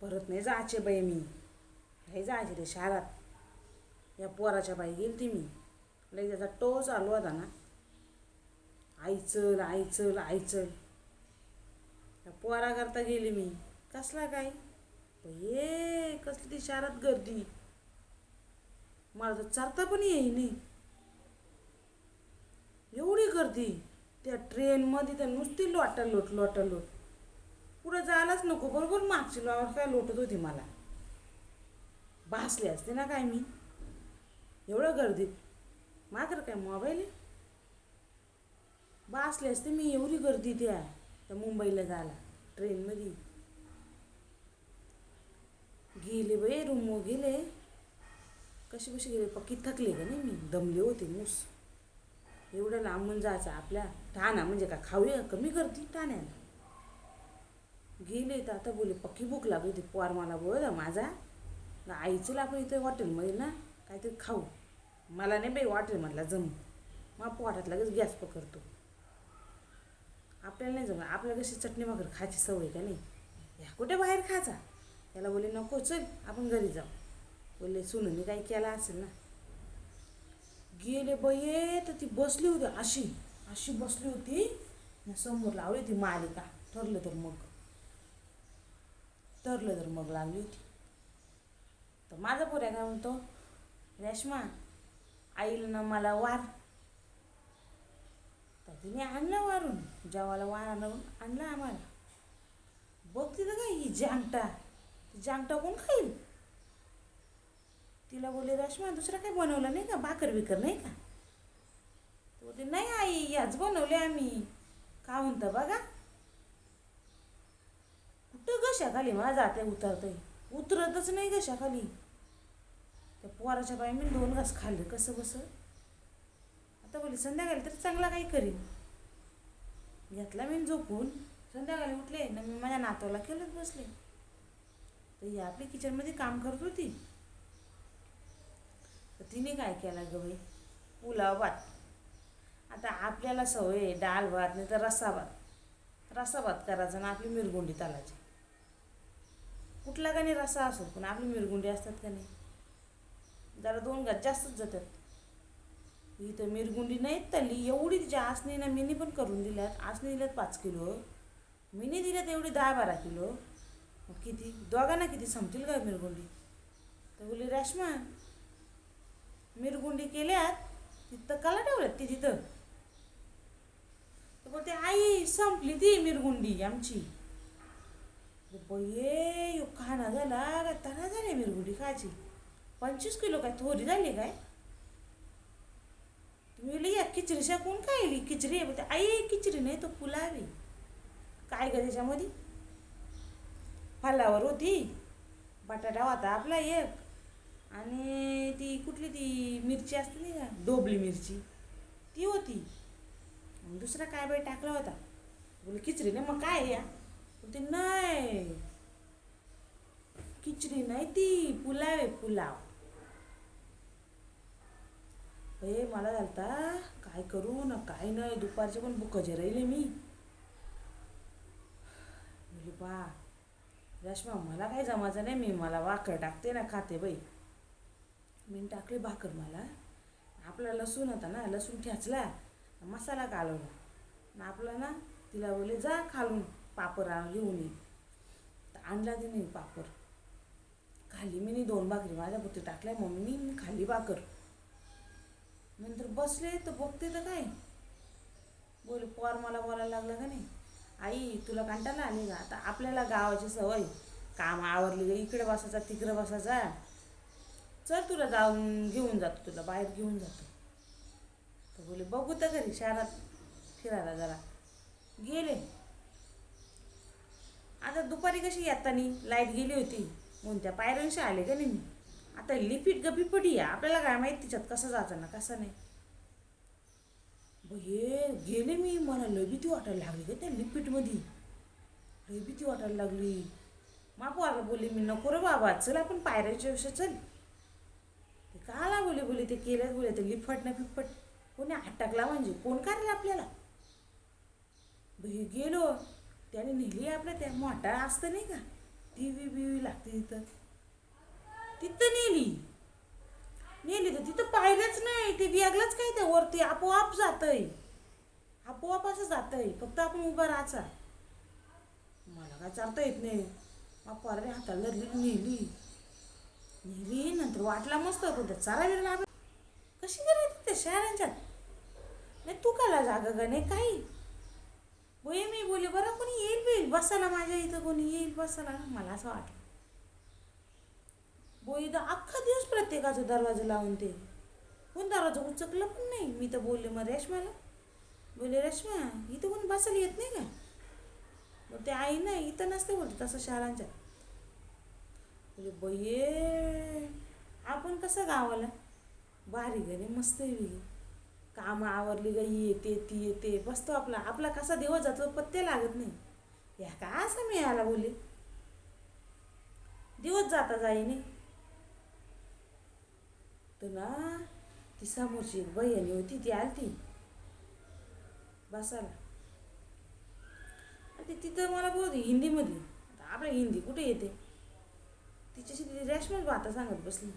परत नाही जायचे बाई मी. नाही जायचे ते शहरात. या पोराच्या बाई गेली ती मी. लई त्याचा टो चालू होता ना. आई चल आई चल आई चल. त्या पोराकरता गेली मी. कसला काय ये कसली ती शहरात गर्दी. मला तर चरता पण येई नाही एवढी गर्दी. त्या ट्रेनमध्ये तर नुसती लोटालोट लोटालोट. पुढे जायलाच नको. बरोबर मागची लावर काय लोटत होती मला. भासले असते ना काय मी एवढं गर्दीत. माझ्याकडे काय मोबाईल आहे. भासले असते मी एवढी गर्दी त्या मुंबईला जायला ट्रेनमध्ये. गेले बाई रूमवर गेले. कशी कशी गेले पक्की थकले का नाही मी. दमले होते मूस. एवढं लांबून जायचं आपल्या ठाणा म्हणजे का खाऊया कमी करते ठाण्याला. गेले तर आता बोले पक्की भूक लागली होती. पोर मला बोल माझा आईचं आपण इथं हॉटेलमध्ये ना काहीतरी खाऊ. मला नाही बाई हॉटेलमधला जम. मग पोटात लगेच गॅस पकडतो. आपल्याला नाही जमत. आपल्याला कशी चटणी भाकर खायची सवय का नाही. ह्या कुठे बाहेर खायचा. त्याला बोले नको चल आपण घरी जाऊ. बोलले सुनून काही केला असेल ना. गेले बाई तर ती बसली होती अशी अशी बसली होती. समोर लावली होती मालिका. ठरलं तर मग लागली होती. तर माझा पोऱ्या काय म्हणतो रेश्मा आईला ना मला वार. तर तिने आणलं वारून. जेवायला वार आणला आम्हाला. बघते तर काय ही जांगटा कोण खाईल. तिला बोले रेश्मा दुसरा काही बनवलं नाही का. भाकर बिकर नाही का. बोलते नाही आई याच बनवले आम्ही. का म्हणतं बघा. कुठं घशाखाली मला जाते उतरतंय. उतरतच नाही घशाखाली. त्या पोराच्या बाई मी 2 घास खाल्ले कसं बस. आता बोली संध्याकाळी तर चांगला काही करीन. घेतला मी झोपून. संध्याकाळी उठले ना मी माझ्या नातवाला केलंच बसले. तर ही आपली किचनमध्ये काम करत होती. तर तिने काय केला ग बाई पुलाव भात. आता आपल्याला सवय डाळ भात नाही तर रस्सा भात करायचा ना आपली मिरगुंडी तालाची. कुठला का नाही रस्सा असो पण आपली मिरगुंडी असतात का नाही. जरा 2 घास जास्तच जातात. ही तर मिरगुंडी नाही तल्ली एवढी तिच्या आसनी ना मीनी पण करून दिल्यात. आसनी दिल्यात 5 किलो. मीनी दिल्यात एवढी 10-12 किलो. मग किती दोघांना किती संपतील का मिरगुंडी. तर बोली रेश्मा मिरगुंडी केल्यात तिथं कला ठेवल्यात ती तिथं. तर बोलते आई संपली ती मिरगुंडी आमची. ये खाना झाला काय तना झाली मिरगुंडी खायची. 25 किलो काय थोडी झाली काय. तुम्ही या खिचडीशा कोण खायली. खिचडी आहे बोलते आई खिचडी नाही तो पुलाव आहे. काय ग त्याच्यामध्ये फलावर होती. बटाटा होता आपला एक. आणि ती कुठली ती मिरची असते नाही का डोबली मिरची ती होती. दुसरा काय बाई टाकला होता. बोले खिचडी नाही मग काय या. बोलते नाही खिचडी नाही ती पुलाव आहे पुलाव. मला झालता काय करू ना काय नाही. दुपारचे पण भुकाचे राहिले मी. बोले बा रेश्मा मला काही जमायचं नाही. मी मला भाकर टाकते ना खाते बाई. मी टाकली भाकर मला. आपला लसूण होता ना लसूण ठेचला मसाला कालवला ना आपला ना. तिला बोले जा खालून पापड घेऊन ये. तर आणला तिने पापड. खाली मी 2 भाकरी माझ्या पुरती टाकल्या मम्मीनी खाली भाकर. नंतर बसले तर बघते तर काय बोले पोर मला बोलायला लागलं का नाही. आई तुला कंटाळा आली का. आता आपल्याला गावाची सवय काम आवरली इकडे बसायचा तिकडे बसायचा. चल तुला जाऊन घेऊन जातो तुला बाहेर घेऊन जातो. तर बोले बघू तर घरी शहरात फिरायला जरा गेले. आता दुपारी कशी येतानी लाईट गेली होती म्हणून त्या पायऱ्यांशी आले का नाही मी. आता लिपिट गपिपटी आहे आपल्याला काय माहिती तिच्यात कसं जायचं ना कसं नाही. हे गेले मी. मला लय भीती वाटायला लागली का त्या लिपिटमध्ये. लय भीती वाटायला लागली. पोराला बोलले मी नको रे बाबा चल आपण पायऱ्याच्या विषय चल. ते काला बोले ते केलं बोले ते लिफट ना फिफट कोणी अटकला म्हणजे कोण करेल आपल्याला. गेलो त्याने नेली आपल्या त्या मोठा असतं नाही का टी व्ही बिवी लागते तिथं. तिथं नेली तर तिथं पाहिलंच नाही. ते वेगळंच काय ते वरती आपोआप जातंय. आपोआप असं जातंय, फक्त आपण उभा राहायचा. मला काय चालता येत नाही. मग पोराने हाताला धरली, नेली नंतर वाटला मस्त, पण त्या चारा बिरा लागला. कशी करायची त्या शहरांच्यात? नाही तू काला जागा का नाही काही. बोये मी बोले बरं कोणी येईल बसायला, माझ्या इथं कोणी येईल बसायला. मला असं वाटलं बोई तर अख्खा दिवस प्रत्येकाचा दरवाजा लावून ते कोण दरवाजा उचकलं पण नाही. मी तर बोलले मग रेशमाला, बोले रेशमा इथं कोण बसायला येत नाही का? मग ते आई नाही इथं नसते बोलते तसं शहरांच्या. बोले बये आपण कसं गावाला बारी घरी मस्त कामं आवरली ग, ही येते ती येते, बसतो आपला आपला कसा दिवस जातो पत्ते लागत नाही. या का असं मी याला बोलले, दिवस जाता जाईने. तर ना ती समोरची एक बहिणी होती, ती आलती बसायला. आणि तिथं मला बोलते हिंदीमध्ये. आता आपल्या हिंदी कुठे येते, तिच्याशी ती रेशमाच बाता सांगत बसली.